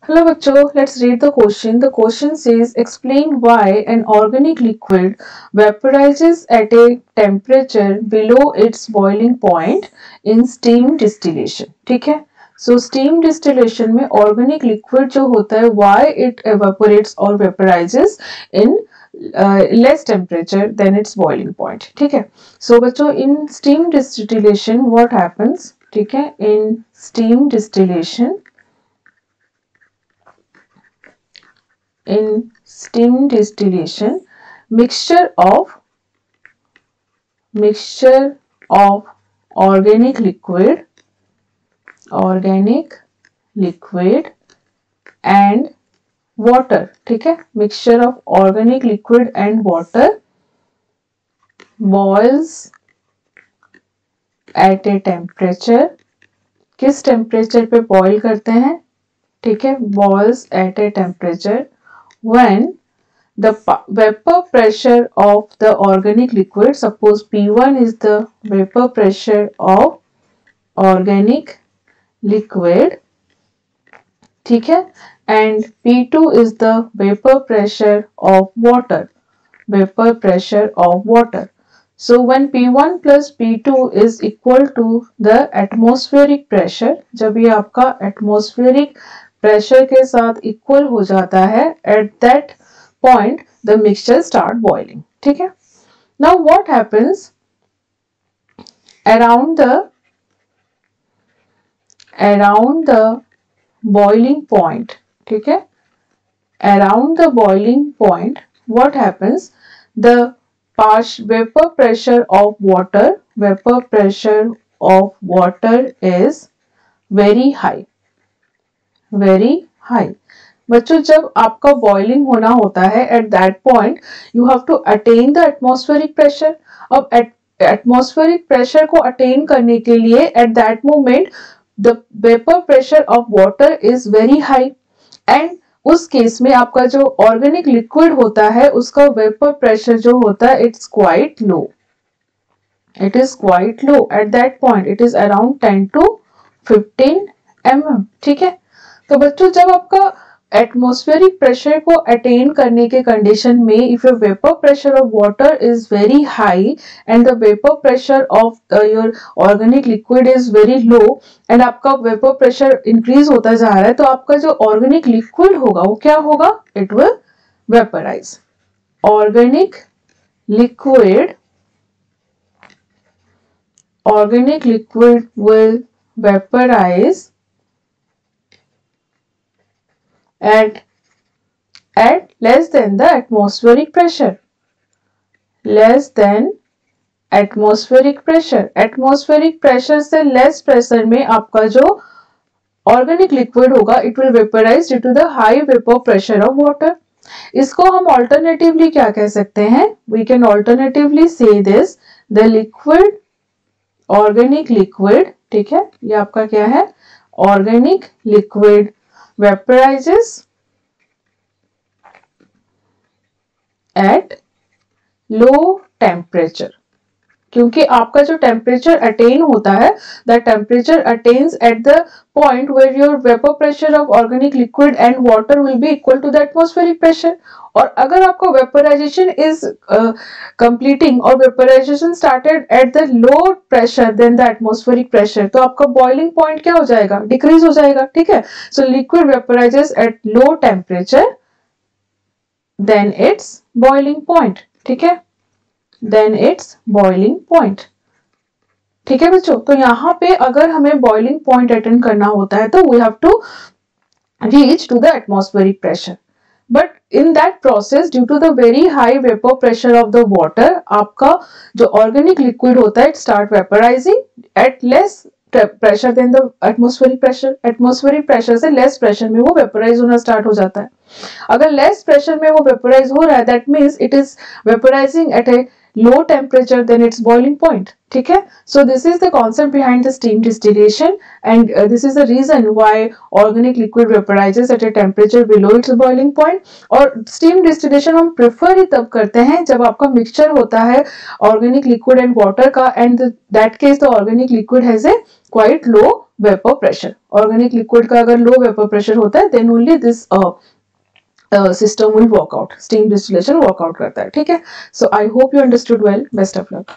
Hello bachcho, let's read the question. The question says explain why an organic liquid vaporizes at a temperature below its boiling point in steam distillation. ठीक है? So steam distillation में organic liquid जो होता है why it evaporates or vaporizes in less temperature than its boiling point. ठीक है? So बच्चों in steam distillation what happens? ठीक है? In steam distillation mixture of organic liquid and water. ठीक है, mixture of organic liquid and water boils at a temperature. किस temperature पे boil करते हैं? ठीक है, boils at a temperature when the vapor pressure of the organic liquid, suppose P1 is the vapor pressure of organic liquid, ठीक है, and P2 is the vapor pressure of water, So when P1 plus P2 is equal to the atmospheric pressure, जब ये आपका atmospheric pressure के साथ equal हो जाता है, at that point the mixture start boiling. ठीक है? Now what happens around the boiling point? ठीक है? Around the boiling point, what happens? The vapor pressure of water is very high. बच्चों जब आपका बॉइलिंग होना होता है at that point you have to attain the atmospheric pressure. अब atmospheric pressure को attain करने के लिए at that moment the vapor pressure of water is very high and उस केस में आपका जो ऑर्गेनिक लिक्विड होता है उसका वेपर प्रेशर जो होता है it is quite low at that point. It is around 10 to 15 mm. ठीक है, तो बच्चों जब आपका एटमॉस्फेरिक प्रेशर को अटेन करने के कंडीशन में if your vapour pressure of water is very high and the vapour pressure of your organic liquid is very low and आपका वेपर प्रेशर इंक्रीज होता जा रहा है, तो आपका जो ऑर्गेनिक लिक्विड होगा वो क्या होगा? It will vaporise. Organic liquid will vaporise at less than the atmospheric pressure. Atmospheric pressure से less pressure में आपका जो organic liquid होगा it will vaporize due to the high vapor pressure of water. इसको हम alternatively क्या कह सकते हैं? We can alternatively say this, the organic liquid, ठीक है, ये आपका क्या है? Organic liquid vaporizes at low temperature. क्योंकि आपका जो टेम्परेचर अटेन होता है that temperature attains at the point where your vapour pressure of organic liquid and water will be equal to the atmospheric pressure. और अगर आपका वेपराइजेशन इज कंप्लीटिंग और vaporization started at the low pressure than the atmospheric pressure, तो आपका boiling point क्या हो जाएगा? Decrease हो जाएगा. ठीक है, so liquid vaporises at low temperature then its boiling point. ठीक है, देन इट्स बॉइलिंग पॉइंट. ठीक है बच्चों, तो यहाँ पे अगर हमें बॉइलिंग पॉइंट अटेंड करना होता है तो we have to reach to the atmospheric pressure. But in that process due to the very high vapour pressure of the water, आपका जो ऑर्गेनिक लिक्विड होता है it start vaporizing at less pressure than the atmospheric pressure. Atmospheric pressure से less pressure में वो vaporise होना start हो जाता है. अगर लेस प्रेशर में वो वेपराइज हो रहा है that means it is vaporizing at a low temperature than its boiling point. ठीक है, so this is the concept behind the steam distillation and this is the reason why organic liquid vaporizes at a temperature below its boiling point. और steam distillation हम prefer ही तब करते हैं जब आपका mixture होता है organic liquid and water का and that case the organic liquid has a quite low vapour pressure. Organic liquid का अगर लो वेपर प्रेशर होता है then only this system will work out, steam distillation work out करता है। ठीक है, so I hope you understood well, best of luck.